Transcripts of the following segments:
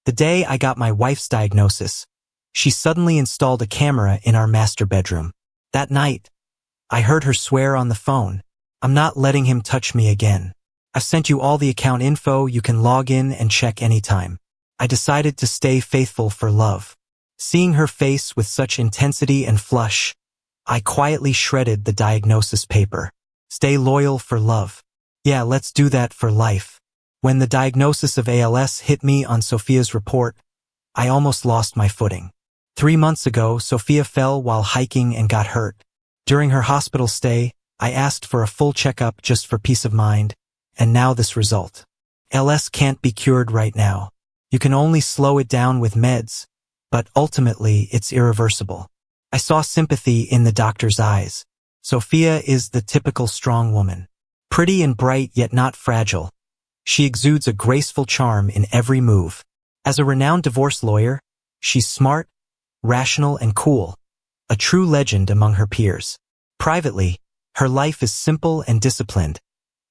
The day I got my wife's diagnosis, she suddenly installed a camera in our master bedroom. That night, I heard her swear on the phone, "I'm not letting him touch me again. I've sent you all the account info, you can log in and check anytime." I decided to stay faithful for love. Seeing her face with such intensity and flush, I quietly shredded the diagnosis paper. Stay loyal for love. Yeah, let's do that for life. When the diagnosis of ALS hit me on Sophia's report, I almost lost my footing. 3 months ago, Sophia fell while hiking and got hurt. During her hospital stay, I asked for a full checkup just for peace of mind, and now this result. ALS can't be cured right now. You can only slow it down with meds, but ultimately it's irreversible. I saw sympathy in the doctor's eyes. Sophia is the typical strong woman. Pretty and bright yet not fragile. She exudes a graceful charm in every move. As a renowned divorce lawyer, she's smart, rational, and cool, a true legend among her peers. Privately, her life is simple and disciplined.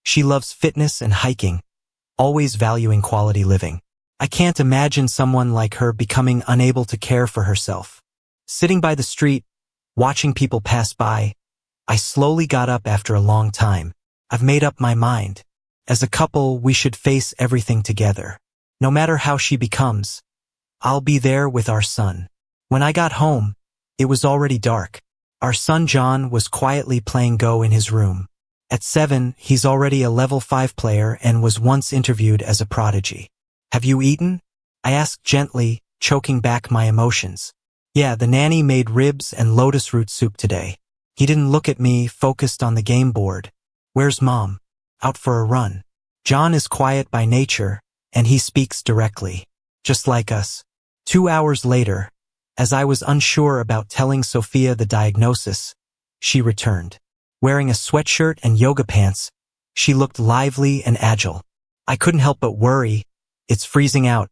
She loves fitness and hiking, always valuing quality living. I can't imagine someone like her becoming unable to care for herself. Sitting by the street, watching people pass by, I slowly got up after a long time. I've made up my mind. As a couple, we should face everything together. No matter how she becomes, I'll be there with our son. When I got home, it was already dark. Our son John was quietly playing Go in his room. At 7, he's already a level 5 player and was once interviewed as a prodigy. "Have you eaten?" I asked gently, choking back my emotions. "Yeah, the nanny made ribs and lotus root soup today." He didn't look at me, focused on the game board. "Where's Mom?" "Out for a run." John is quiet by nature, and he speaks directly, just like us. 2 hours later, as I was unsure about telling Sophia the diagnosis, she returned. Wearing a sweatshirt and yoga pants, she looked lively and agile. I couldn't help but worry. "It's freezing out.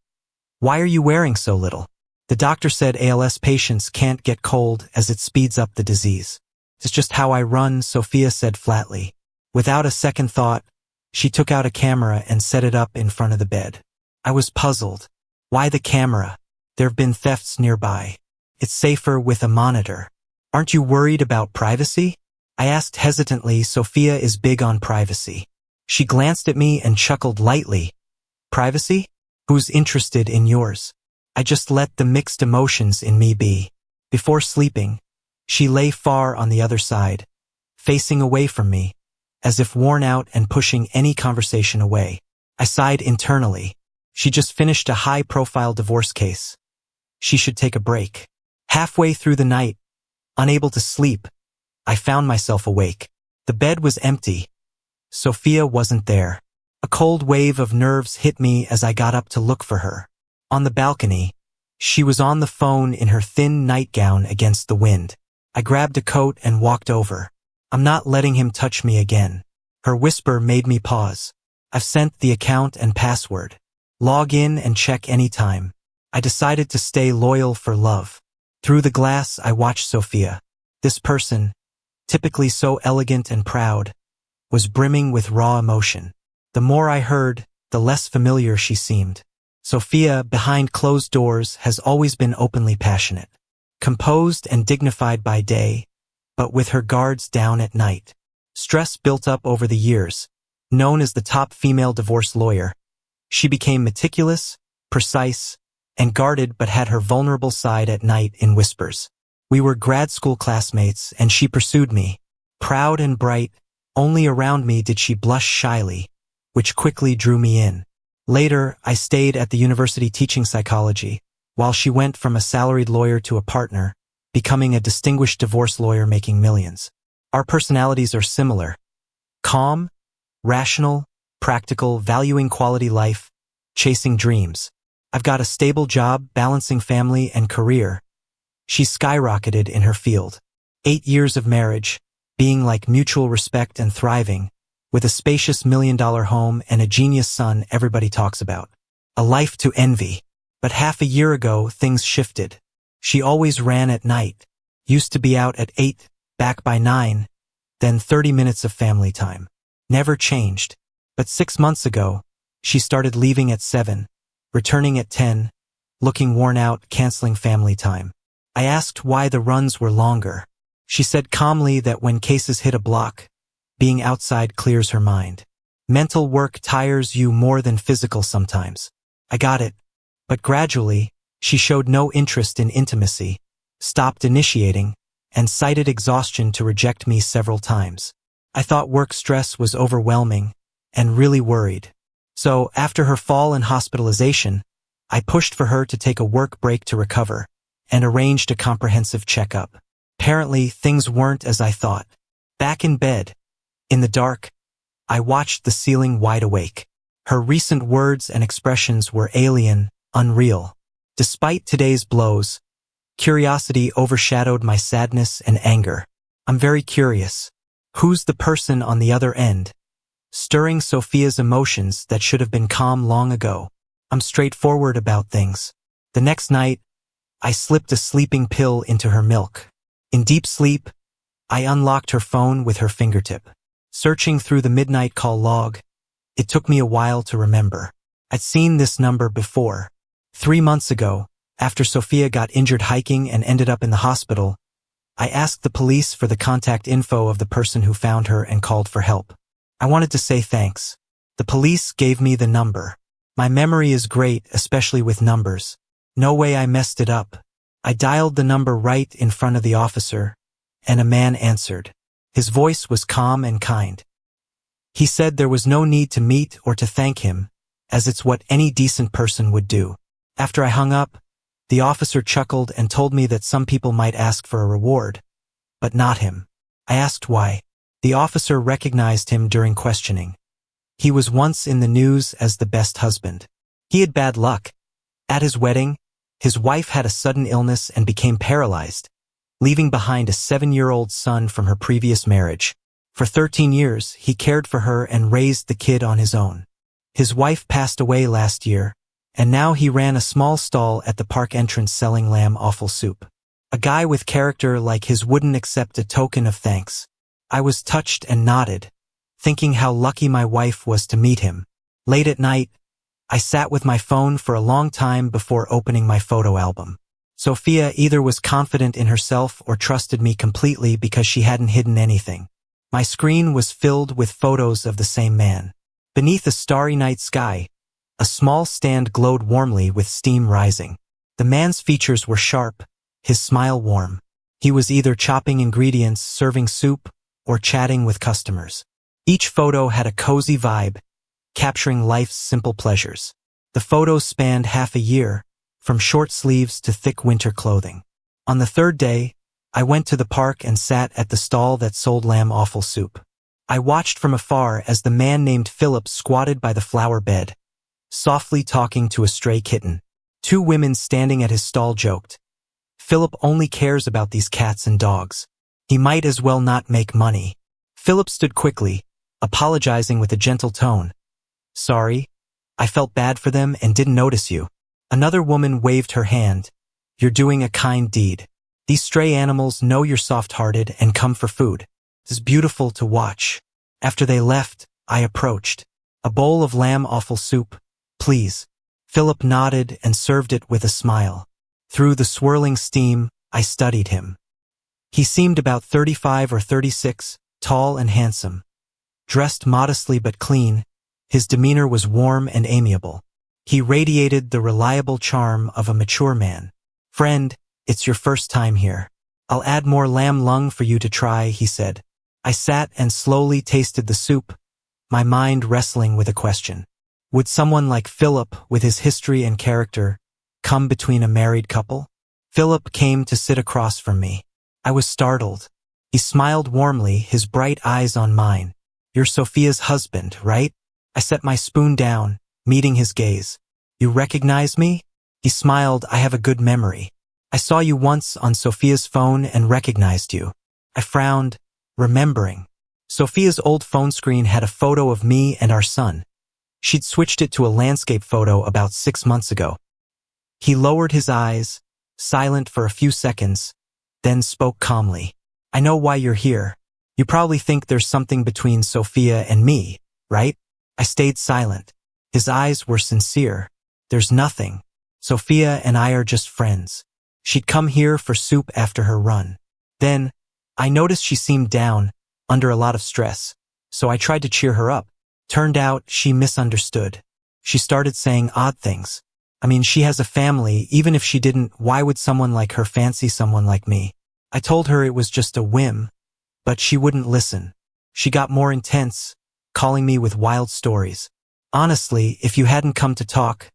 Why are you wearing so little?" "The doctor said ALS patients can't get cold as it speeds up the disease." "It's just how I run," Sophia said flatly. Without a second thought, she took out a camera and set it up in front of the bed. I was puzzled. Why the camera? There've been thefts nearby. It's safer with a monitor. "Aren't you worried about privacy?" I asked hesitantly. Sophia is big on privacy. She glanced at me and chuckled lightly. "Privacy? Who's interested in yours?" I just let the mixed emotions in me be. Before sleeping, she lay far on the other side, facing away from me, as if worn out and pushing any conversation away. I sighed internally. She just finished a high-profile divorce case. She should take a break. Halfway through the night, unable to sleep, I found myself awake. The bed was empty. Sophia wasn't there. A cold wave of nerves hit me as I got up to look for her. On the balcony, she was on the phone in her thin nightgown against the wind. I grabbed a coat and walked over. "I'm not letting him touch me again." Her whisper made me pause. "I've sent the account and password. Log in and check anytime." I decided to stay loyal for love. Through the glass, I watched Sophia. This person, typically so elegant and proud, was brimming with raw emotion. The more I heard, the less familiar she seemed. Sophia, behind closed doors, has always been openly passionate. Composed and dignified by day, but with her guards down at night. Stress built up over the years. Known as the top female divorce lawyer, she became meticulous, precise, and guarded, but had her vulnerable side at night in whispers. We were grad school classmates, and she pursued me. Proud and bright, only around me did she blush shyly, which quickly drew me in. Later, I stayed at the university teaching psychology, while she went from a salaried lawyer to a partner, becoming a distinguished divorce lawyer making millions. Our personalities are similar. Calm, rational, practical, valuing quality life, chasing dreams. I've got a stable job, balancing family and career. She skyrocketed in her field. 8 years of marriage, being like mutual respect and thriving, with a spacious $1 million home and a genius son everybody talks about. A life to envy. But half a year ago, things shifted. She always ran at night. Used to be out at 8, back by 9, then 30 minutes of family time. Never changed. But 6 months ago, she started leaving at 7, returning at 10, looking worn out, canceling family time. I asked why the runs were longer. She said calmly that when cases hit a block, being outside clears her mind. Mental work tires you more than physical sometimes. I got it. But gradually, she showed no interest in intimacy, stopped initiating, and cited exhaustion to reject me several times. I thought work stress was overwhelming, and really worried. So, after her fall and hospitalization, I pushed for her to take a work break to recover, and arranged a comprehensive checkup. Apparently, things weren't as I thought. Back in bed, in the dark, I watched the ceiling wide awake. Her recent words and expressions were alien, unreal. Despite today's blows, curiosity overshadowed my sadness and anger. I'm very curious. Who's the person on the other end, stirring Sophia's emotions that should have been calm long ago? I'm straightforward about things. The next night, I slipped a sleeping pill into her milk. In deep sleep, I unlocked her phone with her fingertip. Searching through the midnight call log, it took me a while to remember. I'd seen this number before. 3 months ago, after Sophia got injured hiking and ended up in the hospital, I asked the police for the contact info of the person who found her and called for help. I wanted to say thanks. The police gave me the number. My memory is great, especially with numbers. No way I messed it up. I dialed the number right in front of the officer, and a man answered. His voice was calm and kind. He said there was no need to meet or to thank him, as it's what any decent person would do. After I hung up, the officer chuckled and told me that some people might ask for a reward, but not him. I asked why. The officer recognized him during questioning. He was once in the news as the best husband. He had bad luck. At his wedding, his wife had a sudden illness and became paralyzed, leaving behind a 7-year-old son from her previous marriage. For 13 years, he cared for her and raised the kid on his own. His wife passed away last year, and now he ran a small stall at the park entrance selling lamb offal soup. A guy with character like his wouldn't accept a token of thanks. I was touched and nodded, thinking how lucky my wife was to meet him. Late at night, I sat with my phone for a long time before opening my photo album. Sophia either was confident in herself or trusted me completely because she hadn't hidden anything. My screen was filled with photos of the same man. Beneath a starry night sky, a small stand glowed warmly with steam rising. The man's features were sharp, his smile warm. He was either chopping ingredients, serving soup, or chatting with customers. Each photo had a cozy vibe, capturing life's simple pleasures. The photos spanned half a year, from short sleeves to thick winter clothing. On the third day, I went to the park and sat at the stall that sold lamb offal soup. I watched from afar as the man named Philip squatted by the flower bed, softly talking to a stray kitten. 2 women standing at his stall joked, "Philip only cares about these cats and dogs. He might as well not make money." Philip stood quickly, apologizing with a gentle tone. "Sorry, I felt bad for them and didn't notice you." Another woman waved her hand. "You're doing a kind deed. These stray animals know you're soft-hearted and come for food. It's beautiful to watch." After they left, I approached. "A bowl of lamb offal soup, please." Philip nodded and served it with a smile. Through the swirling steam, I studied him. He seemed about 35 or 36, tall and handsome. Dressed modestly but clean, his demeanor was warm and amiable. He radiated the reliable charm of a mature man. "Friend, it's your first time here. I'll add more lamb lung for you to try," he said. I sat and slowly tasted the soup, my mind wrestling with a question. Would someone like Philip, with his history and character, come between a married couple? Philip came to sit across from me. I was startled. He smiled warmly, his bright eyes on mine. "You're Sophia's husband, right?" I set my spoon down, meeting his gaze. "You recognize me?" He smiled. "I have a good memory. I saw you once on Sophia's phone and recognized you." I frowned, remembering. Sophia's old phone screen had a photo of me and our son. She'd switched it to a landscape photo about 6 months ago. He lowered his eyes, silent for a few seconds, then spoke calmly. "I know why you're here. You probably think there's something between Sophia and me, right?" I stayed silent. His eyes were sincere. "There's nothing." Sophia and I are just friends. She'd come here for soup after her run. Then, I noticed she seemed down, under a lot of stress, so I tried to cheer her up. Turned out, she misunderstood. She started saying odd things. I mean, she has a family. Even if she didn't, why would someone like her fancy someone like me? I told her it was just a whim, but she wouldn't listen. She got more intense, calling me with wild stories. Honestly, if you hadn't come to talk,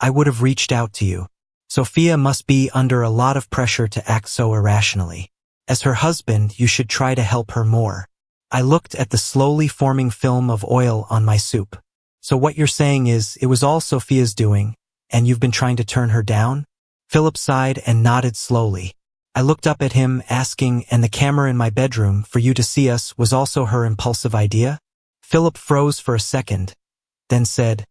I would have reached out to you. Sophia must be under a lot of pressure to act so irrationally. As her husband, you should try to help her more. I looked at the slowly forming film of oil on my soup. So what you're saying is, it was all Sophia's doing, and you've been trying to turn her down? Philip sighed and nodded slowly. I looked up at him, asking, and the camera in my bedroom, for you to see us, was also her impulsive idea? Philip froze for a second, then said,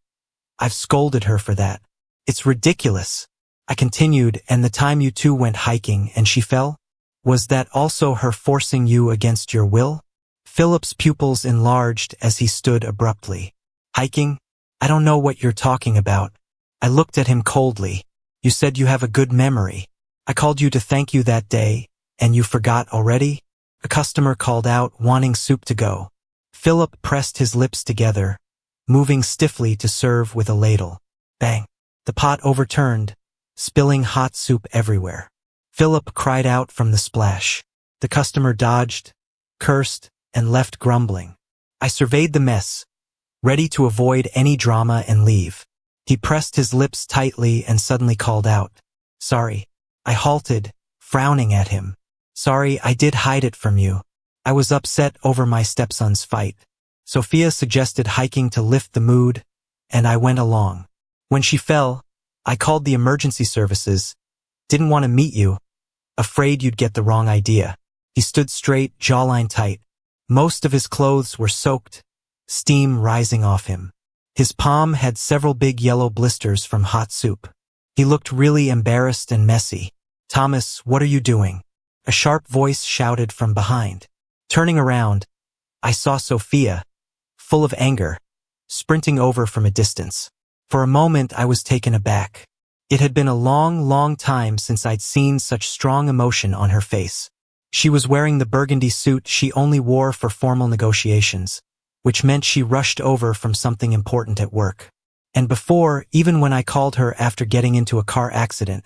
I've scolded her for that. It's ridiculous. I continued, and the time you two went hiking and she fell? Was that also her forcing you against your will? Philip's pupils enlarged as he stood abruptly. Hiking? I don't know what you're talking about. I looked at him coldly. You said you have a good memory. I called you to thank you that day, and you forgot already? A customer called out, wanting soup to go. Philip pressed his lips together, moving stiffly to serve with a ladle. Bang! The pot overturned, spilling hot soup everywhere. Philip cried out from the splash. The customer dodged, cursed, and left grumbling. I surveyed the mess, ready to avoid any drama and leave. He pressed his lips tightly and suddenly called out, Sorry. I halted, frowning at him. Sorry, I did hide it from you. I was upset over my stepson's fight. Sophia suggested hiking to lift the mood, and I went along. When she fell, I called the emergency services. Didn't want to meet you. Afraid you'd get the wrong idea. He stood straight, jawline tight. Most of his clothes were soaked, steam rising off him. His palm had several big yellow blisters from hot soup. He looked really embarrassed and messy. Thomas, what are you doing? A sharp voice shouted from behind. Turning around, I saw Sophia, full of anger, sprinting over from a distance. For a moment I was taken aback. It had been a long time since I'd seen such strong emotion on her face. She was wearing the burgundy suit she only wore for formal negotiations, which meant she rushed over from something important at work. And before, even when I called her after getting into a car accident,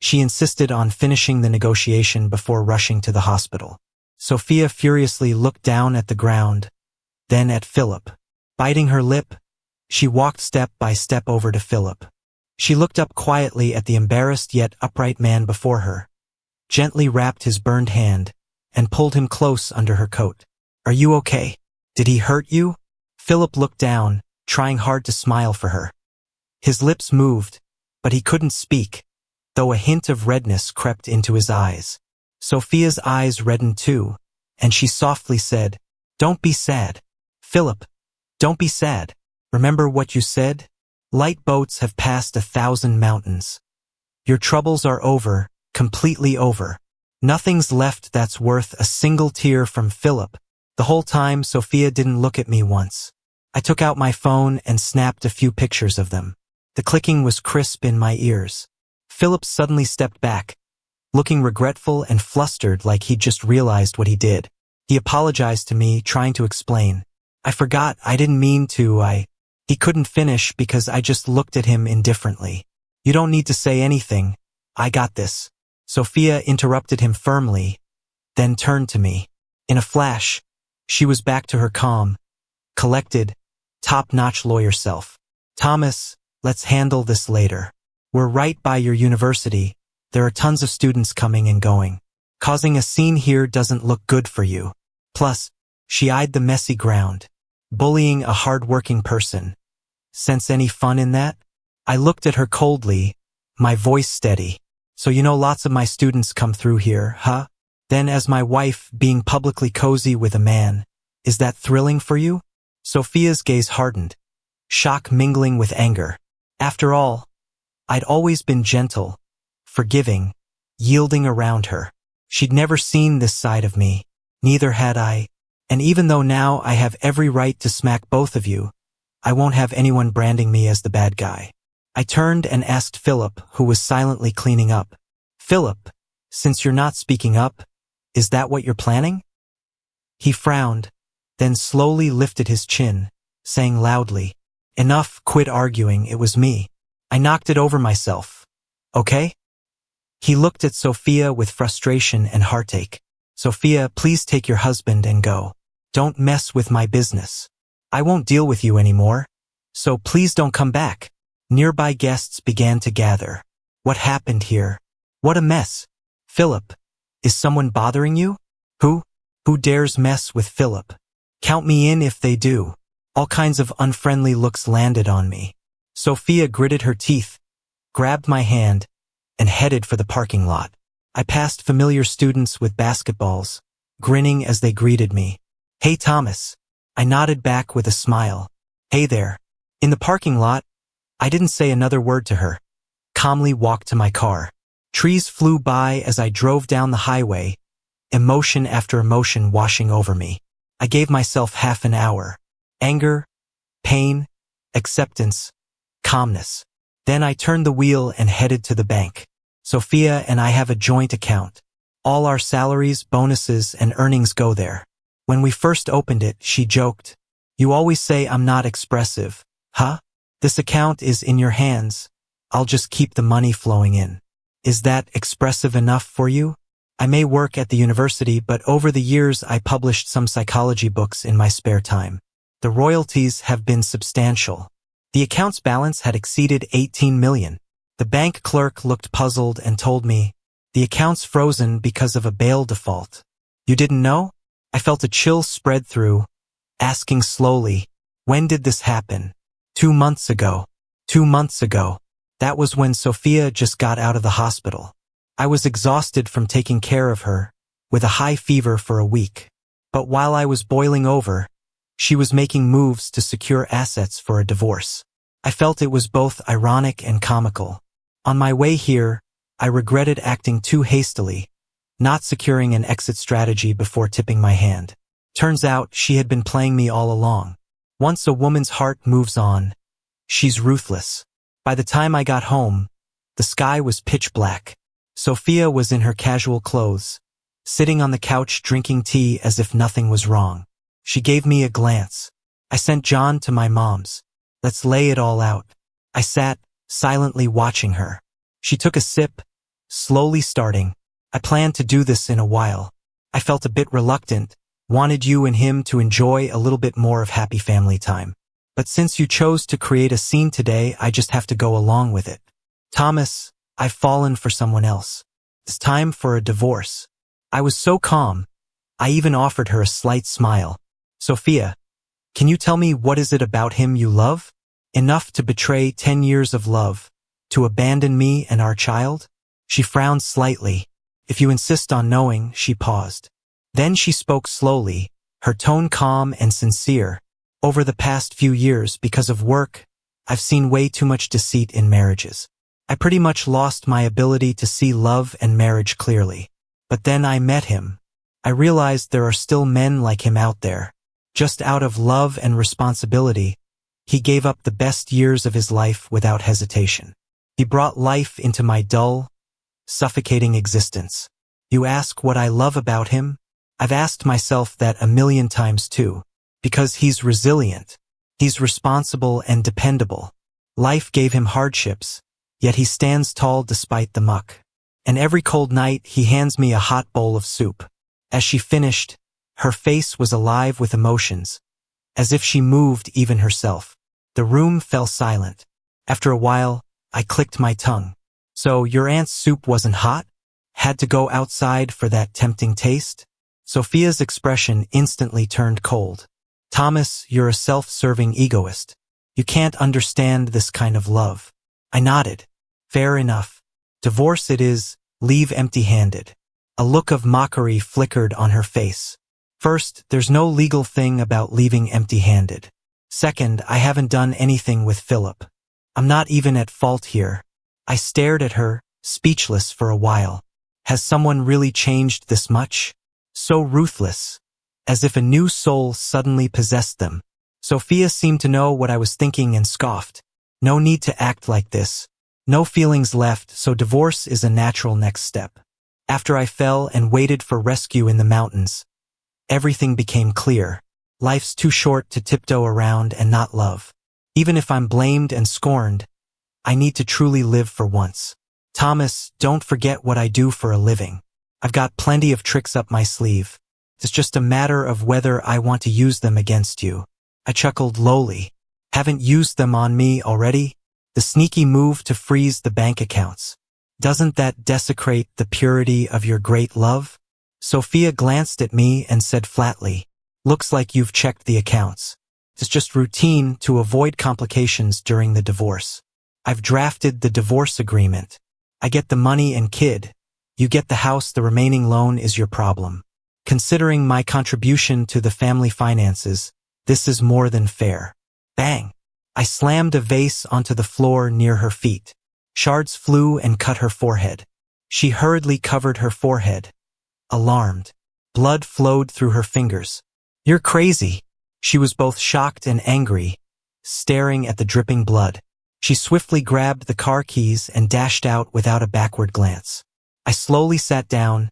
she insisted on finishing the negotiation before rushing to the hospital. Sophia furiously looked down at the ground, then at Philip. Biting her lip, she walked step by step over to Philip. She looked up quietly at the embarrassed yet upright man before her, gently wrapped his burned hand, and pulled him close under her coat. Are you okay? Did he hurt you? Philip looked down, trying hard to smile for her. His lips moved, but he couldn't speak, though a hint of redness crept into his eyes. Sophia's eyes reddened too, and she softly said, Don't be sad. Philip, don't be sad. Remember what you said? Light boats have passed 1,000 mountains. Your troubles are over, completely over. Nothing's left that's worth a single tear from Philip. The whole time, Sophia didn't look at me once. I took out my phone and snapped a few pictures of them. The clicking was crisp in my ears. Philip suddenly stepped back, looking regretful and flustered like he'd just realized what he did. He apologized to me, trying to explain. I forgot, I didn't mean to, He couldn't finish because I just looked at him indifferently. You don't need to say anything. I got this. Sophia interrupted him firmly, then turned to me. In a flash, she was back to her calm, collected, top-notch lawyer self. Thomas, let's handle this later. We're right by your university. There are tons of students coming and going. Causing a scene here doesn't look good for you. Plus, she eyed the messy ground. Bullying a hard-working person. Sense any fun in that? I looked at her coldly, my voice steady. So you know lots of my students come through here, huh? Then as my wife, being publicly cozy with a man, is that thrilling for you? Sophia's gaze hardened, shock mingling with anger. After all, I'd always been gentle, forgiving, yielding around her. She'd never seen this side of me, neither had I. And even though now I have every right to smack both of you, I won't have anyone branding me as the bad guy. I turned and asked Philip, who was silently cleaning up. Philip, since you're not speaking up, is that what you're planning? He frowned, then slowly lifted his chin, saying loudly, Enough, quit arguing, it was me. I knocked it over myself. Okay? He looked at Sophia with frustration and heartache. Sophia, please take your husband and go. Don't mess with my business. I won't deal with you anymore. So please don't come back. Nearby guests began to gather. What happened here? What a mess. Philip, is someone bothering you? Who? Who dares mess with Philip? Count me in if they do. All kinds of unfriendly looks landed on me. Sophia gritted her teeth, grabbed my hand, and headed for the parking lot. I passed familiar students with basketballs, grinning as they greeted me. Hey Thomas. I nodded back with a smile. Hey there. In the parking lot, I didn't say another word to her. Calmly walked to my car. Trees flew by as I drove down the highway, emotion after emotion washing over me. I gave myself half an hour. Anger, pain, acceptance, calmness. Then I turned the wheel and headed to the bank. Sophia and I have a joint account. All our salaries, bonuses, and earnings go there. When we first opened it, she joked, You always say I'm not expressive, huh? This account is in your hands. I'll just keep the money flowing in. Is that expressive enough for you? I may work at the university, but over the years I published some psychology books in my spare time. The royalties have been substantial. The account's balance had exceeded 18 million. The bank clerk looked puzzled and told me, The account's frozen because of a bail default. You didn't know? I felt a chill spread through, asking slowly, When did this happen? 2 months ago. 2 months ago. That was when Sophia just got out of the hospital. I was exhausted from taking care of her, with a high fever for a week. But while I was boiling over, she was making moves to secure assets for a divorce. I felt it was both ironic and comical. On my way here, I regretted acting too hastily, not securing an exit strategy before tipping my hand. Turns out she had been playing me all along. Once a woman's heart moves on, she's ruthless. By the time I got home, the sky was pitch black. Sophia was in her casual clothes, sitting on the couch drinking tea as if nothing was wrong. She gave me a glance. I sent John to my mom's. Let's lay it all out. I sat, silently watching her. She took a sip, slowly starting. I planned to do this in a while. I felt a bit reluctant, wanted you and him to enjoy a little bit more of happy family time. But since you chose to create a scene today, I just have to go along with it. Thomas, I've fallen for someone else. It's time for a divorce. I was so calm. I even offered her a slight smile. Sophia, can you tell me what is it about him you love? Enough to betray 10 years of love, to abandon me and our child? She frowned slightly. If you insist on knowing, she paused. Then she spoke slowly, her tone calm and sincere. Over the past few years, because of work, I've seen way too much deceit in marriages. I pretty much lost my ability to see love and marriage clearly. But then I met him. I realized there are still men like him out there. Just out of love and responsibility, he gave up the best years of his life without hesitation. He brought life into my dull, suffocating existence. You ask what I love about him? I've asked myself that a million times too. Because he's resilient. He's responsible and dependable. Life gave him hardships, yet he stands tall despite the muck. And every cold night he hands me a hot bowl of soup. As she finished, her face was alive with emotions, as if she moved even herself. The room fell silent. After a while, I clicked my tongue. So your aunt's soup wasn't hot? Had to go outside for that tempting taste? Sophia's expression instantly turned cold. Thomas, you're a self-serving egoist. You can't understand this kind of love. I nodded. Fair enough. Divorce it is, leave empty-handed. A look of mockery flickered on her face. First, there's no legal thing about leaving empty-handed. Second, I haven't done anything with Philip. I'm not even at fault here. I stared at her, speechless for a while. Has someone really changed this much? So ruthless. As if a new soul suddenly possessed them. Sophia seemed to know what I was thinking and scoffed. No need to act like this. No feelings left, so divorce is a natural next step. After I fell and waited for rescue in the mountains, everything became clear. Life's too short to tiptoe around and not love. Even if I'm blamed and scorned, I need to truly live for once. Thomas, don't forget what I do for a living. I've got plenty of tricks up my sleeve. It's just a matter of whether I want to use them against you. I chuckled lowly. Haven't used them on me already? The sneaky move to freeze the bank accounts. Doesn't that desecrate the purity of your great love? Sophia glanced at me and said flatly, looks like you've checked the accounts. It's just routine to avoid complications during the divorce. I've drafted the divorce agreement. I get the money and kid. You get the house, the remaining loan is your problem. Considering my contribution to the family finances, this is more than fair. Bang! I slammed a vase onto the floor near her feet. Shards flew and cut her forehead. She hurriedly covered her forehead. Alarmed. Blood flowed through her fingers. You're crazy. She was both shocked and angry, staring at the dripping blood. She swiftly grabbed the car keys and dashed out without a backward glance. I slowly sat down,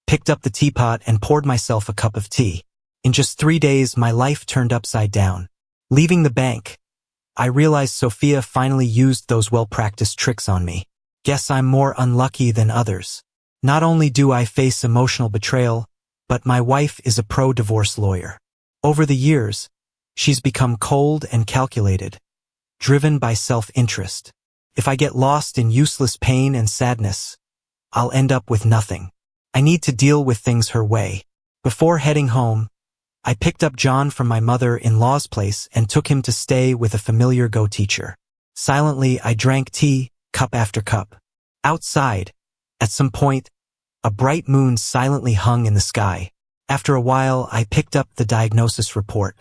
picked up the teapot and poured myself a cup of tea. In just 3 days, my life turned upside down. Leaving the bank, I realized Sophia finally used those well-practiced tricks on me. Guess I'm more unlucky than others. Not only do I face emotional betrayal, but my wife is a pro-divorce lawyer. Over the years, she's become cold and calculated, driven by self-interest. If I get lost in useless pain and sadness, I'll end up with nothing. I need to deal with things her way. Before heading home, I picked up John from my mother-in-law's place and took him to stay with a familiar Go teacher. Silently, I drank tea, cup after cup. Outside, at some point, a bright moon silently hung in the sky. After a while, I picked up the diagnosis report.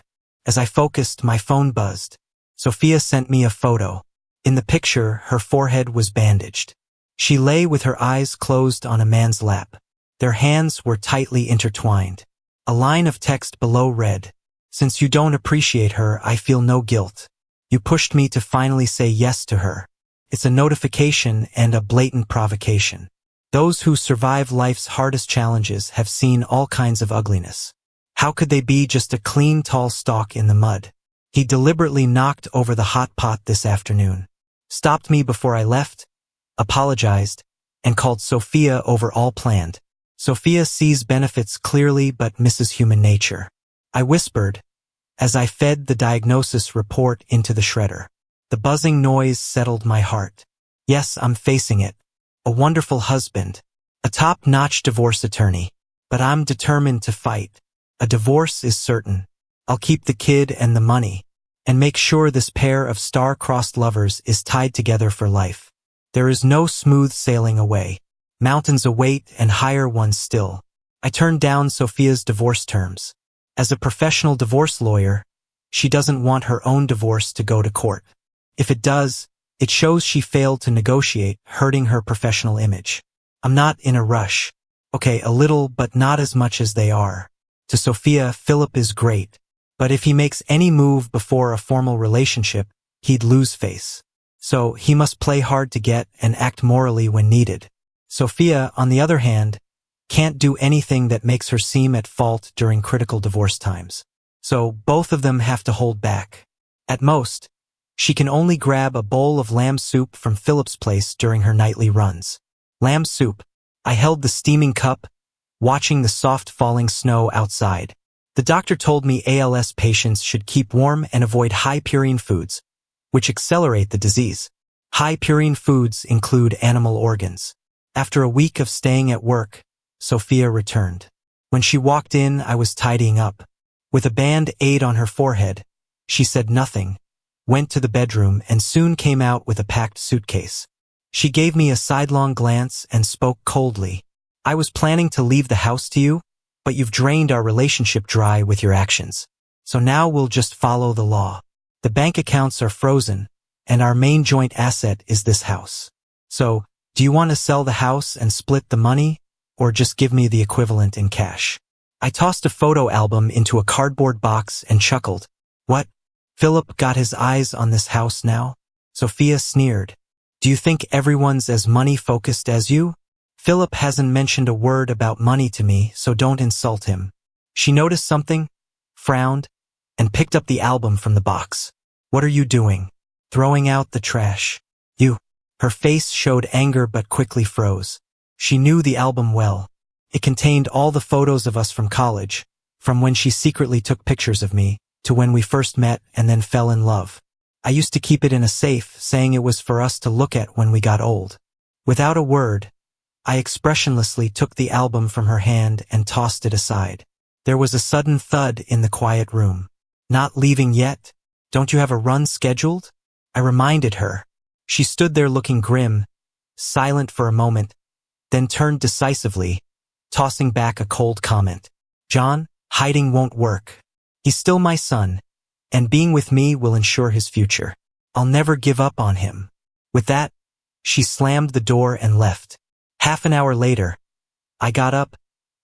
As I focused, my phone buzzed. Sophia sent me a photo. In the picture, her forehead was bandaged. She lay with her eyes closed on a man's lap. Their hands were tightly intertwined. A line of text below read, "Since you don't appreciate her, I feel no guilt. You pushed me to finally say yes to her. It's a notification and a blatant provocation. Those who survive life's hardest challenges have seen all kinds of ugliness. How could they be just a clean, tall stalk in the mud?" He deliberately knocked over the hot pot this afternoon, stopped me before I left, apologized, and called Sophia over all planned. Sophia sees benefits clearly but misses human nature. I whispered, as I fed the diagnosis report into the shredder. The buzzing noise settled my heart. Yes, I'm facing it. A wonderful husband. A top-notch divorce attorney. But I'm determined to fight. A divorce is certain. I'll keep the kid and the money, and make sure this pair of star-crossed lovers is tied together for life. There is no smooth sailing away. Mountains await and higher ones still. I turned down Sophia's divorce terms. As a professional divorce lawyer, she doesn't want her own divorce to go to court. If it does, it shows she failed to negotiate, hurting her professional image. I'm not in a rush. Okay, a little, but not as much as they are. To Sophia, Philip is great. But if he makes any move before a formal relationship, he'd lose face. So he must play hard to get and act morally when needed. Sophia, on the other hand, can't do anything that makes her seem at fault during critical divorce times. So both of them have to hold back. At most, she can only grab a bowl of lamb soup from Philip's place during her nightly runs. Lamb soup. I held the steaming cup, watching the soft falling snow outside. The doctor told me ALS patients should keep warm and avoid high-purine foods, which accelerate the disease. High-purine foods include animal organs. After a week of staying at work, Sophia returned. When she walked in, I was tidying up. With a band-aid on her forehead, she said nothing, went to the bedroom, and soon came out with a packed suitcase. She gave me a sidelong glance and spoke coldly. I was planning to leave the house to you, but you've drained our relationship dry with your actions. So now we'll just follow the law. The bank accounts are frozen, and our main joint asset is this house. So, do you want to sell the house and split the money, or just give me the equivalent in cash? I tossed a photo album into a cardboard box and chuckled. What? Philip got his eyes on this house now? Sophia sneered. Do you think everyone's as money-focused as you? Philip hasn't mentioned a word about money to me, so don't insult him. She noticed something, frowned, and picked up the album from the box. What are you doing? Throwing out the trash. You. Her face showed anger but quickly froze. She knew the album well. It contained all the photos of us from college, from when she secretly took pictures of me, to when we first met and then fell in love. I used to keep it in a safe, saying it was for us to look at when we got old. Without a word, I expressionlessly took the album from her hand and tossed it aside. There was a sudden thud in the quiet room. Not leaving yet? Don't you have a run scheduled? I reminded her. She stood there looking grim, silent for a moment, then turned decisively, tossing back a cold comment. John, hiding won't work. He's still my son, and being with me will ensure his future. I'll never give up on him. With that, she slammed the door and left. Half an hour later, I got up,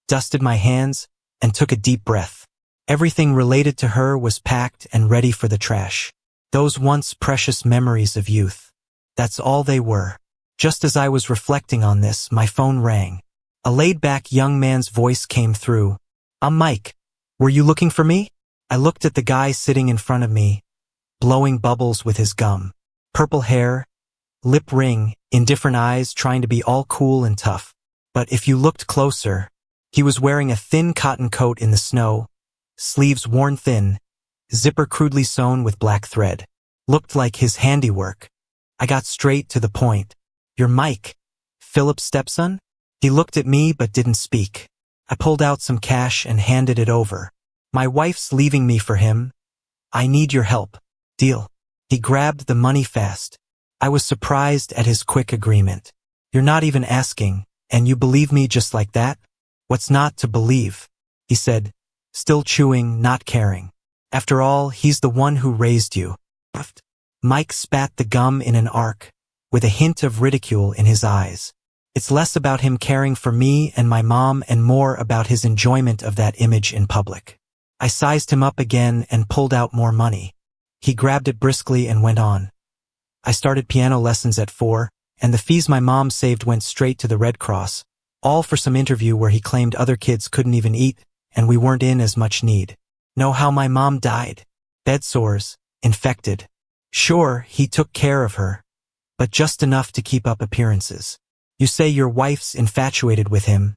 dusted my hands, and took a deep breath. Everything related to her was packed and ready for the trash. Those once precious memories of youth. That's all they were. Just as I was reflecting on this, my phone rang. A laid-back young man's voice came through. I'm Mike. Were you looking for me? I looked at the guy sitting in front of me, blowing bubbles with his gum. Purple hair, lip ring, indifferent eyes, trying to be all cool and tough. But if you looked closer, he was wearing a thin cotton coat in the snow, sleeves worn thin, zipper crudely sewn with black thread. Looked like his handiwork. I got straight to the point. You're Mike, Philip's stepson? He looked at me but didn't speak. I pulled out some cash and handed it over. My wife's leaving me for him. I need your help. Deal. He grabbed the money fast. I was surprised at his quick agreement. You're not even asking, and you believe me just like that? What's not to believe? He said, still chewing, not caring. After all, he's the one who raised you. Mike spat the gum in an arc, with a hint of ridicule in his eyes. It's less about him caring for me and my mom and more about his enjoyment of that image in public. I sized him up again and pulled out more money. He grabbed it briskly and went on. I started piano lessons at 4, and the fees my mom saved went straight to the Red Cross, all for some interview where he claimed other kids couldn't even eat, and we weren't in as much need. Know how my mom died? Bed sores, infected. Sure, he took care of her, but just enough to keep up appearances. You say your wife's infatuated with him.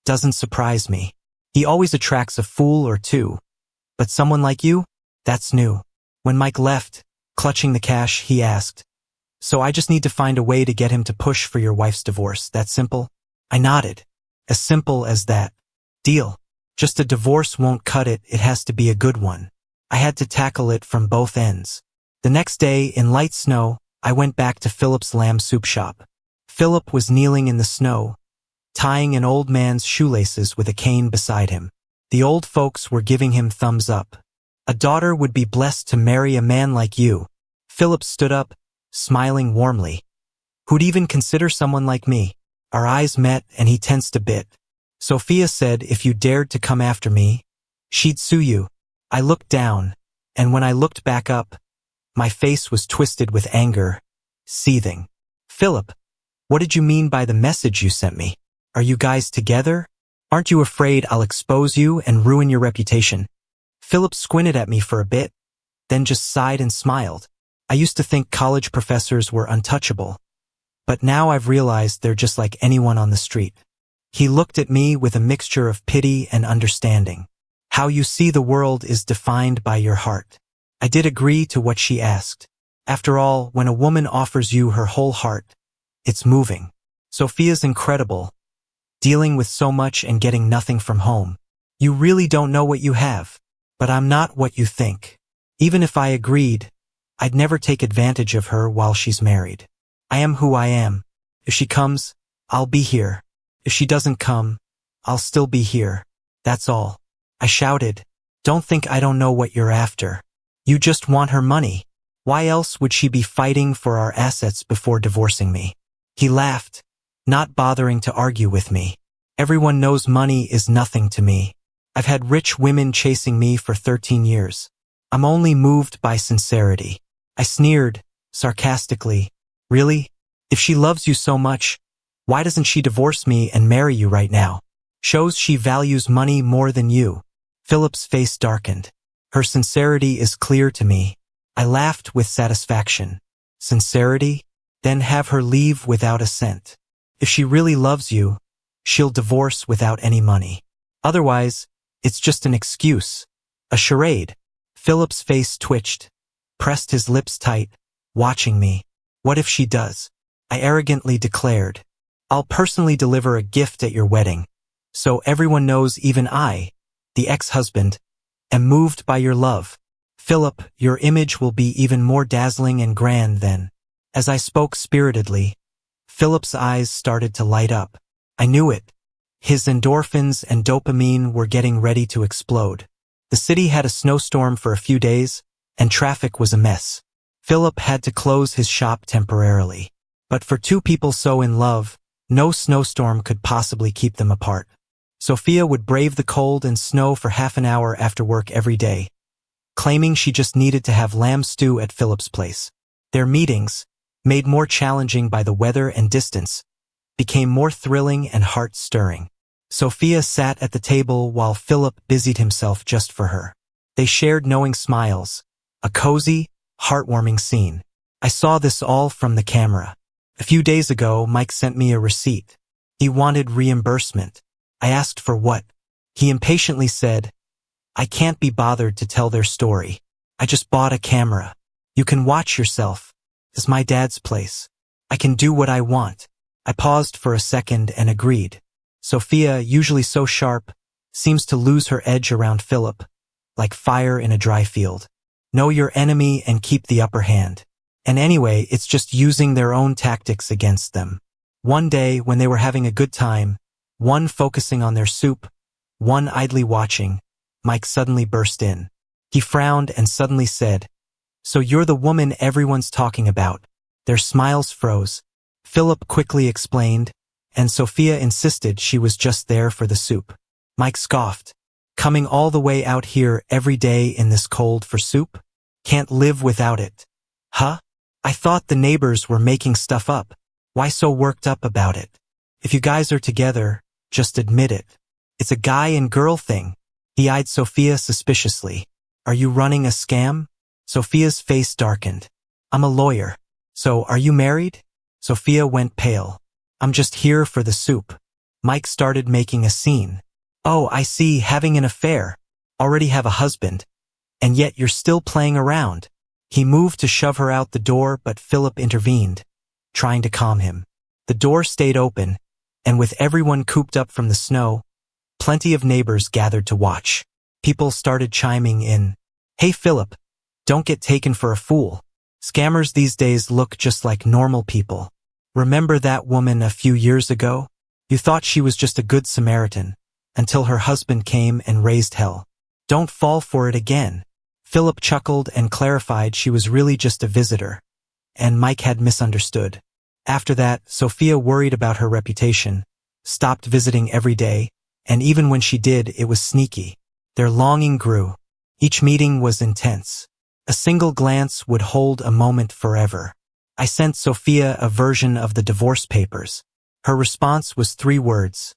Doesn't surprise me. He always attracts a fool or two. But someone like you? That's new. When Mike left, clutching the cash, he asked, so I just need to find a way to get him to push for your wife's divorce, that simple? I nodded. As simple as that. Deal. Just a divorce won't cut it, it has to be a good one. I had to tackle it from both ends. The next day, in light snow, I went back to Philip's lamb soup shop. Philip was kneeling in the snow, tying an old man's shoelaces with a cane beside him. The old folks were giving him thumbs up. A daughter would be blessed to marry a man like you. Philip stood up, smiling warmly. Who'd even consider someone like me? Our eyes met and he tensed a bit. Sophia said if you dared to come after me, she'd sue you. I looked down, and when I looked back up, my face was twisted with anger, seething. Philip, what did you mean by the message you sent me? Are you guys together? Aren't you afraid I'll expose you and ruin your reputation? Philip squinted at me for a bit, then just sighed and smiled. I used to think college professors were untouchable, but now I've realized they're just like anyone on the street. He looked at me with a mixture of pity and understanding. How you see the world is defined by your heart. I did agree to what she asked. After all, when a woman offers you her whole heart, it's moving. Sophia's incredible, dealing with so much and getting nothing from home. You really don't know what you have. But I'm not what you think. Even if I agreed, I'd never take advantage of her while she's married. I am who I am. If she comes, I'll be here. If she doesn't come, I'll still be here. That's all. I shouted, don't think I don't know what you're after. You just want her money. Why else would she be fighting for our assets before divorcing me? He laughed, not bothering to argue with me. Everyone knows money is nothing to me. I've had rich women chasing me for 13 years. I'm only moved by sincerity. I sneered, sarcastically. Really? If she loves you so much, why doesn't she divorce me and marry you right now? Shows she values money more than you. Philip's face darkened. Her sincerity is clear to me. I laughed with satisfaction. Sincerity? Then have her leave without a cent. If she really loves you, she'll divorce without any money. Otherwise, it's just an excuse. A charade. Philip's face twitched, pressed his lips tight, watching me. What if she does? I arrogantly declared. I'll personally deliver a gift at your wedding, so everyone knows even I, the ex-husband, am moved by your love. Philip, your image will be even more dazzling and grand then. As I spoke spiritedly, Philip's eyes started to light up. I knew it. His endorphins and dopamine were getting ready to explode. The city had a snowstorm for a few days, and traffic was a mess. Philip had to close his shop temporarily. But for two people so in love, no snowstorm could possibly keep them apart. Sophia would brave the cold and snow for half an hour after work every day, claiming she just needed to have lamb stew at Philip's place. Their meetings, made more challenging by the weather and distance, became more thrilling and heart-stirring. Sophia sat at the table while Philip busied himself just for her. They shared knowing smiles, a cozy, heartwarming scene. I saw this all from the camera. A few days ago, Mike sent me a receipt. He wanted reimbursement. I asked for what? He impatiently said, I can't be bothered to tell their story. I just bought a camera. You can watch yourself. It's my dad's place. I can do what I want. I paused for a second and agreed. Sophia, usually so sharp, seems to lose her edge around Philip, like fire in a dry field. Know your enemy and keep the upper hand. And anyway, it's just using their own tactics against them. One day, when they were having a good time, one focusing on their soup, one idly watching, Mike suddenly burst in. He frowned and suddenly said, So you're the woman everyone's talking about. Their smiles froze. Philip quickly explained, and Sophia insisted she was just there for the soup. Mike scoffed. Coming all the way out here every day in this cold for soup? Can't live without it. Huh? I thought the neighbors were making stuff up. Why so worked up about it? If you guys are together, just admit it. It's a guy and girl thing. He eyed Sophia suspiciously. Are you running a scam? Sophia's face darkened. I'm a lawyer. So are you married? Sophia went pale. I'm just here for the soup. Mike started making a scene. Oh, I see, having an affair. Already have a husband. And yet you're still playing around. He moved to shove her out the door, but Philip intervened, trying to calm him. The door stayed open, and with everyone cooped up from the snow, plenty of neighbors gathered to watch. People started chiming in. Hey Philip, don't get taken for a fool. Scammers these days look just like normal people. Remember that woman a few years ago? You thought she was just a good Samaritan, until her husband came and raised hell. Don't fall for it again. Philip chuckled and clarified she was really just a visitor, and Mike had misunderstood. After that, Sophia worried about her reputation, stopped visiting every day, and even when she did, it was sneaky. Their longing grew. Each meeting was intense. A single glance would hold a moment forever. I sent Sophia a version of the divorce papers. Her response was 3 words.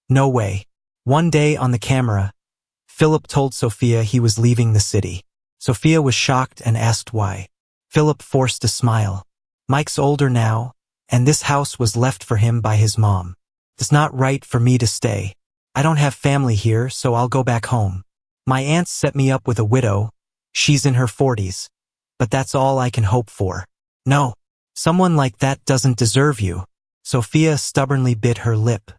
No way. One day on the camera, Philip told Sophia he was leaving the city. Sophia was shocked and asked why. Philip forced a smile. Mike's older now, and this house was left for him by his mom. It's not right for me to stay. I don't have family here, so I'll go back home. My aunts set me up with a widow. She's in her 40s. But that's all I can hope for. No, someone like that doesn't deserve you. Sophia stubbornly bit her lip.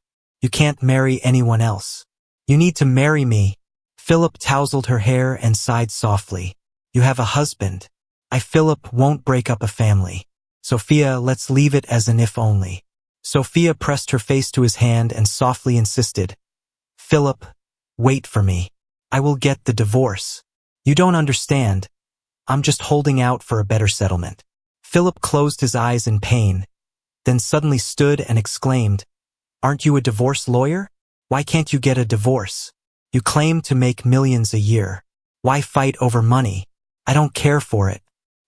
You can't marry anyone else. You need to marry me. Philip tousled her hair and sighed softly. You have a husband. Philip won't break up a family. Sophia, let's leave it as an if only. Sophia pressed her face to his hand and softly insisted. Philip, wait for me. I will get the divorce. You don't understand. I'm just holding out for a better settlement. Philip closed his eyes in pain, then suddenly stood and exclaimed, Aren't you a divorce lawyer? Why can't you get a divorce? You claim to make millions a year. Why fight over money? I don't care for it.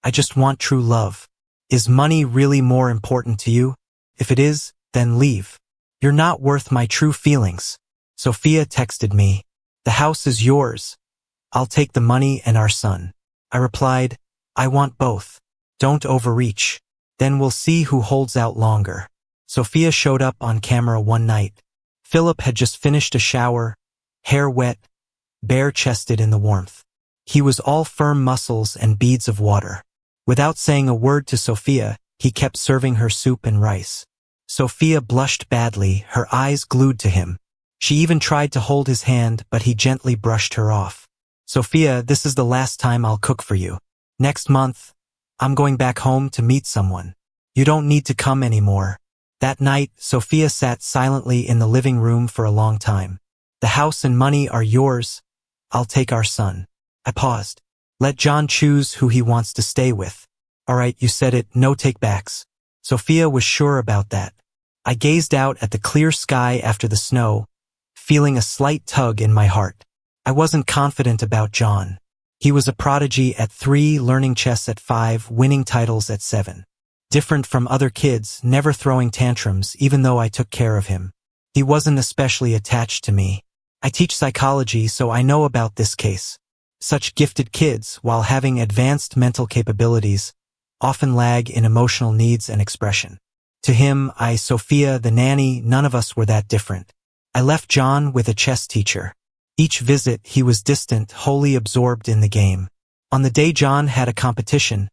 I just want true love. Is money really more important to you? If it is, then leave. You're not worth my true feelings. Sophia texted me. The house is yours. I'll take the money and our son. I replied, I want both. Don't overreach. Then we'll see who holds out longer. Sophia showed up on camera one night. Philip had just finished a shower, hair wet, bare-chested in the warmth. He was all firm muscles and beads of water. Without saying a word to Sophia, he kept serving her soup and rice. Sophia blushed badly, her eyes glued to him. She even tried to hold his hand, but he gently brushed her off. Sophia, this is the last time I'll cook for you. Next month, I'm going back home to meet someone. You don't need to come anymore. That night, Sophia sat silently in the living room for a long time. The house and money are yours. I'll take our son. I paused. Let John choose who he wants to stay with. All right, you said it, no take-backs. Sophia was sure about that. I gazed out at the clear sky after the snow, feeling a slight tug in my heart. I wasn't confident about John. He was a prodigy at 3, learning chess at 5, winning titles at 7. Different from other kids, never throwing tantrums even though I took care of him. He wasn't especially attached to me. I teach psychology, so I know about this case. Such gifted kids, while having advanced mental capabilities, often lag in emotional needs and expression. To him, Sophia, the nanny, none of us were that different. I left John with a chess teacher. Each visit, he was distant, wholly absorbed in the game. On the day John had a competition,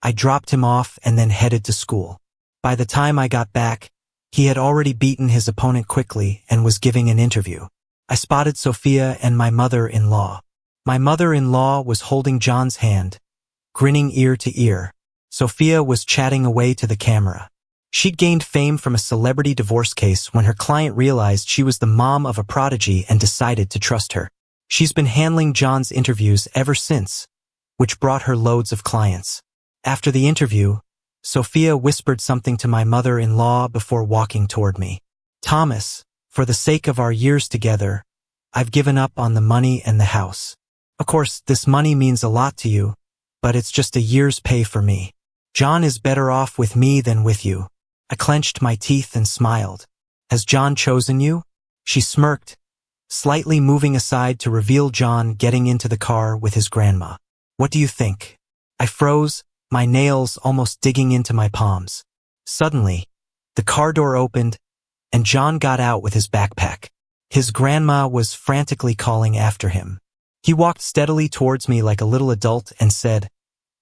I dropped him off and then headed to school. By the time I got back, he had already beaten his opponent quickly and was giving an interview. I spotted Sophia and my mother-in-law. My mother-in-law was holding John's hand, grinning ear to ear. Sophia was chatting away to the camera. She'd gained fame from a celebrity divorce case when her client realized she was the mom of a prodigy and decided to trust her. She's been handling John's interviews ever since, which brought her loads of clients. After the interview, Sophia whispered something to my mother-in-law before walking toward me. Thomas, for the sake of our years together, I've given up on the money and the house. Of course, this money means a lot to you, but it's just a year's pay for me. John is better off with me than with you. I clenched my teeth and smiled. Has John chosen you? She smirked, slightly moving aside to reveal John getting into the car with his grandma. What do you think? I froze, my nails almost digging into my palms. Suddenly, the car door opened, and John got out with his backpack. His grandma was frantically calling after him. He walked steadily towards me like a little adult and said,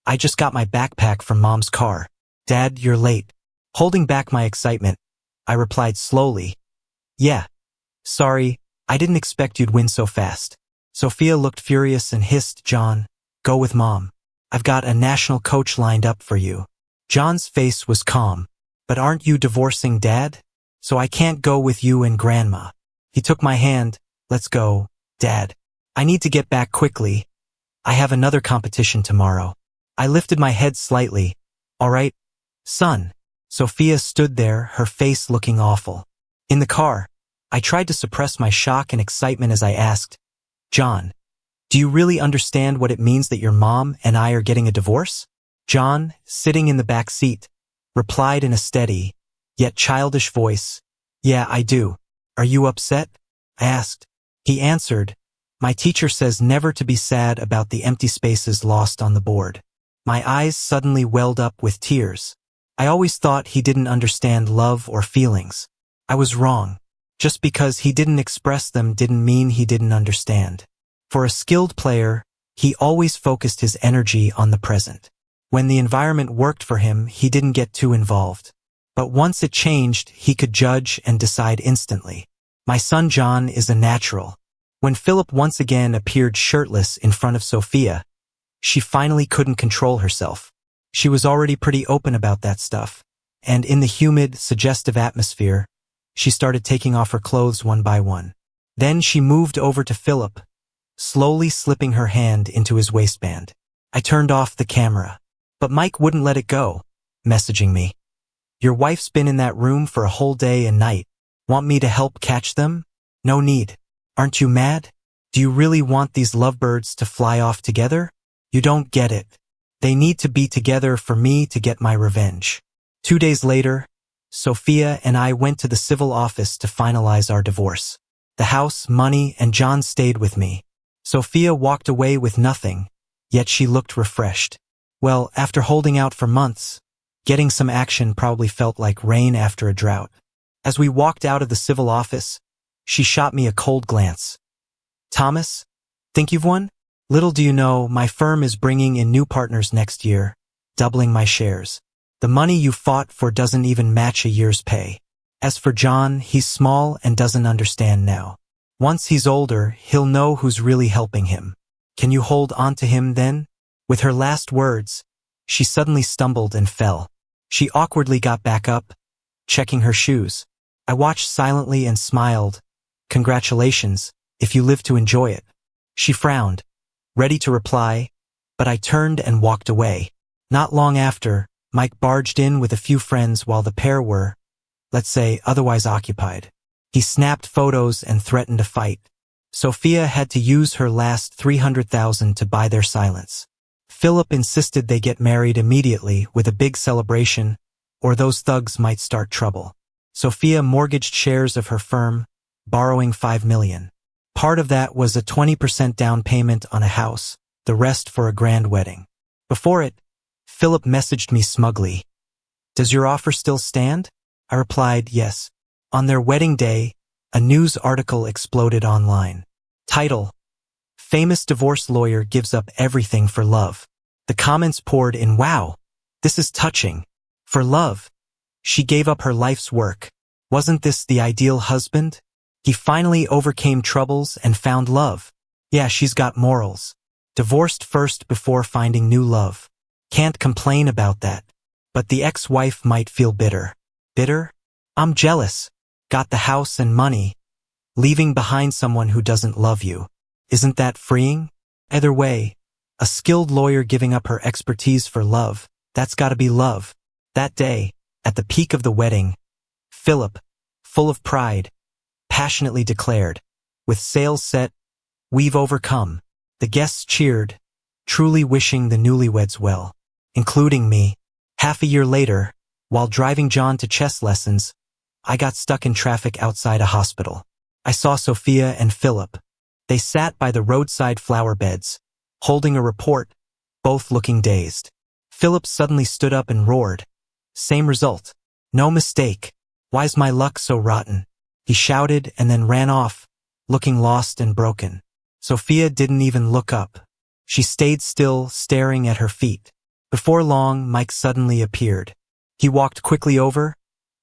I just got my backpack from Mom's car. Dad, you're late. Holding back my excitement, I replied slowly, Yeah. Sorry, I didn't expect you'd win so fast. Sophia looked furious and hissed, John, go with Mom. I've got a national coach lined up for you. John's face was calm. But aren't you divorcing Dad? So I can't go with you and Grandma. He took my hand. Let's go, Dad. I need to get back quickly. I have another competition tomorrow. I lifted my head slightly. All right, son. Sophia stood there, her face looking awful. In the car, I tried to suppress my shock and excitement as I asked, John, do you really understand what it means that your mom and I are getting a divorce? John, sitting in the back seat, replied in a steady, yet childish voice, Yeah, I do. Are you upset? I asked. He answered, My teacher says never to be sad about the empty spaces lost on the board. My eyes suddenly welled up with tears. I always thought he didn't understand love or feelings. I was wrong. Just because he didn't express them didn't mean he didn't understand. For a skilled player, he always focused his energy on the present. When the environment worked for him, he didn't get too involved. But once it changed, he could judge and decide instantly. My son John is a natural. When Philip once again appeared shirtless in front of Sophia, she finally couldn't control herself. She was already pretty open about that stuff, and in the humid, suggestive atmosphere, she started taking off her clothes one by one. Then she moved over to Philip, slowly slipping her hand into his waistband. I turned off the camera, but Mike wouldn't let it go, messaging me. Your wife's been in that room for a whole day and night. Want me to help catch them? No need. Aren't you mad? Do you really want these lovebirds to fly off together? You don't get it. They need to be together for me to get my revenge. 2 days later, Sophia and I went to the civil office to finalize our divorce. The house, money, and John stayed with me. Sophia walked away with nothing, yet she looked refreshed. Well, after holding out for months, getting some action probably felt like rain after a drought. As we walked out of the civil office, she shot me a cold glance. Thomas, think you've won? Little do you know, my firm is bringing in new partners next year, doubling my shares. The money you fought for doesn't even match a year's pay. As for John, he's small and doesn't understand now. Once he's older, he'll know who's really helping him. Can you hold on to him then? With her last words, she suddenly stumbled and fell. She awkwardly got back up, checking her shoes. I watched silently and smiled. Congratulations, if you live to enjoy it. She frowned, ready to reply, but I turned and walked away. Not long after, Mike barged in with a few friends while the pair were, let's say, otherwise occupied. He snapped photos and threatened to fight. Sophia had to use her last $300,000 to buy their silence. Philip insisted they get married immediately with a big celebration, or those thugs might start trouble. Sophia mortgaged shares of her firm, borrowing $5 million. Part of that was a 20% down payment on a house, the rest for a grand wedding. Before it, Philip messaged me smugly. Does your offer still stand? I replied, yes. On their wedding day, a news article exploded online. Title: Famous divorce lawyer gives up everything for love. The comments poured in, wow, this is touching. For love. She gave up her life's work. Wasn't this the ideal husband? He finally overcame troubles and found love. Yeah, she's got morals. Divorced first before finding new love. Can't complain about that. But the ex-wife might feel bitter. Bitter? I'm jealous. Got the house and money. Leaving behind someone who doesn't love you. Isn't that freeing? Either way, a skilled lawyer giving up her expertise for love, that's gotta be love. That day, at the peak of the wedding, Philip, full of pride, passionately declared, with sails set, we've overcome. The guests cheered, truly wishing the newlyweds well, including me. Half a year later, while driving John to chess lessons, I got stuck in traffic outside a hospital. I saw Sophia and Philip. They sat by the roadside flower beds, holding a report, both looking dazed. Philip suddenly stood up and roared. Same result. No mistake. Why's my luck so rotten? He shouted and then ran off, looking lost and broken. Sophia didn't even look up. She stayed still, staring at her feet. Before long, Mike suddenly appeared. He walked quickly over,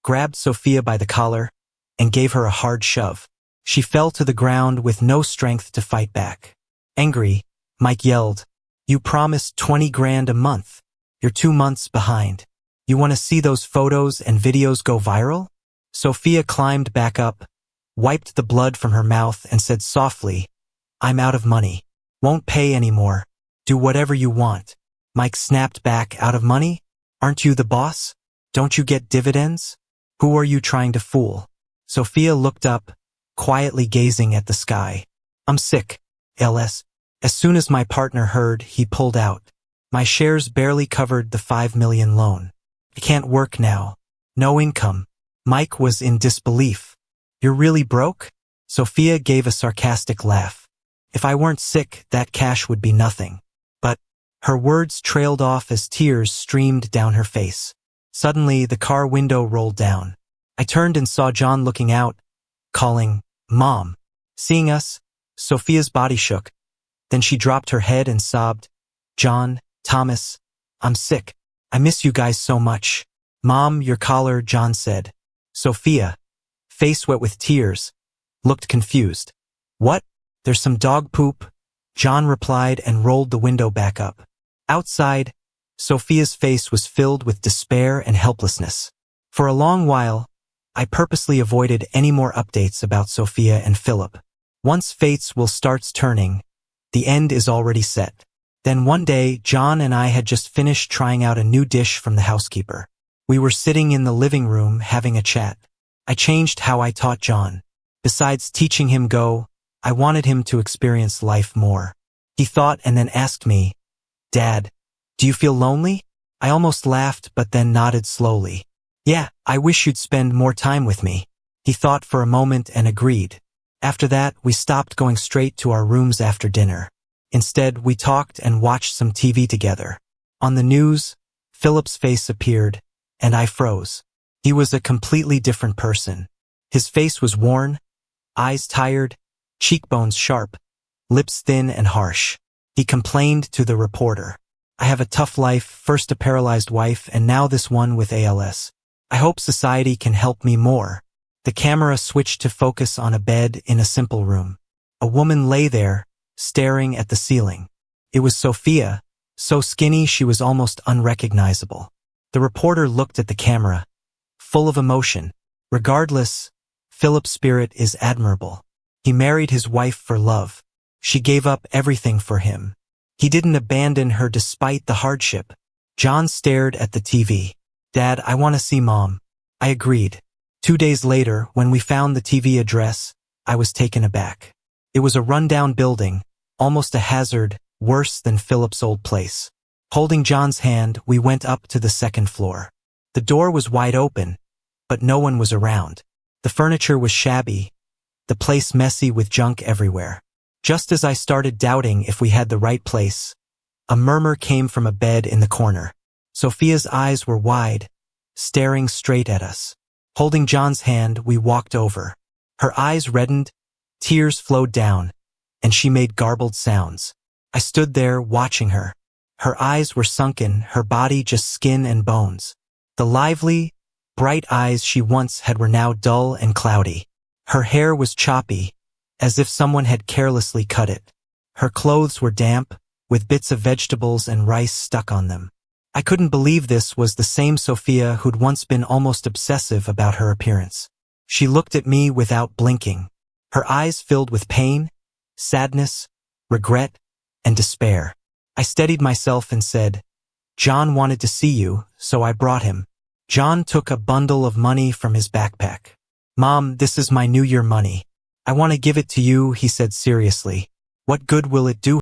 grabbed Sophia by the collar, and gave her a hard shove. She fell to the ground with no strength to fight back. Angry, Mike yelled, "You promised 20 grand a month. You're 2 months behind. You want to see those photos and videos go viral?" Sophia climbed back up, wiped the blood from her mouth, and said softly, "I'm out of money. Won't pay anymore. Do whatever you want." Mike snapped back, "Out of money? Aren't you the boss? Don't you get dividends? Who are you trying to fool?" Sophia looked up, quietly gazing at the sky. "I'm sick, LS." As soon as my partner heard, he pulled out. My shares barely covered the $5 million loan. I can't work now. No income. Mike was in disbelief. "You're really broke?" Sophia gave a sarcastic laugh. "If I weren't sick, that cash would be nothing." But her words trailed off as tears streamed down her face. Suddenly, the car window rolled down. I turned and saw John looking out, calling, "Mom." Seeing us, Sophia's body shook. Then she dropped her head and sobbed, "John, Thomas, I'm sick. I miss you guys so much." "Mom, your collar," John said. Sophia, face wet with tears, looked confused. "What? There's some dog poop," John replied and rolled the window back up. Outside, Sophia's face was filled with despair and helplessness. For a long while, I purposely avoided any more updates about Sophia and Philip. Once fates will starts turning, the end is already set. Then one day, John and I had just finished trying out a new dish from the housekeeper. We were sitting in the living room having a chat. I changed how I taught John. Besides teaching him Go, I wanted him to experience life more. He thought and then asked me, "Dad, Do you feel lonely? I almost laughed but then nodded slowly. Yeah, I wish you'd spend more time with me. He thought for a moment and agreed. After that, we stopped going straight to our rooms after dinner. Instead, we talked and watched some TV together. On the news, Philip's face appeared, and I froze. He was a completely different person. His face was worn, eyes tired, cheekbones sharp, lips thin and harsh. He complained to the reporter. I have a tough life, first a paralyzed wife and now this one with ALS. I hope society can help me more. The camera switched to focus on a bed in a simple room. A woman lay there, staring at the ceiling. It was Sophia, so skinny she was almost unrecognizable. The reporter looked at the camera, full of emotion. Regardless, Philip's spirit is admirable. He married his wife for love. She gave up everything for him. He didn't abandon her despite the hardship. John stared at the TV. Dad, I want to see Mom. I agreed. 2 days later, when we found the TV address, I was taken aback. It was a rundown building, almost a hazard, worse than Philip's old place. Holding John's hand, we went up to the second floor. The door was wide open, but no one was around. The furniture was shabby, the place messy with junk everywhere. Just as I started doubting if we had the right place, a murmur came from a bed in the corner. Sophia's eyes were wide, staring straight at us. Holding John's hand, we walked over. Her eyes reddened, tears flowed down, and she made garbled sounds. I stood there watching her. Her eyes were sunken, her body just skin and bones. The lively, bright eyes she once had were now dull and cloudy. Her hair was choppy, as if someone had carelessly cut it. Her clothes were damp, with bits of vegetables and rice stuck on them. I couldn't believe this was the same Sophia who'd once been almost obsessive about her appearance. She looked at me without blinking. Her eyes filled with pain, sadness, regret, and despair. I steadied myself and said, John wanted to see you, so I brought him. John took a bundle of money from his backpack. Mom, this is my New Year money. I want to give it to you, he said seriously. What good will it do?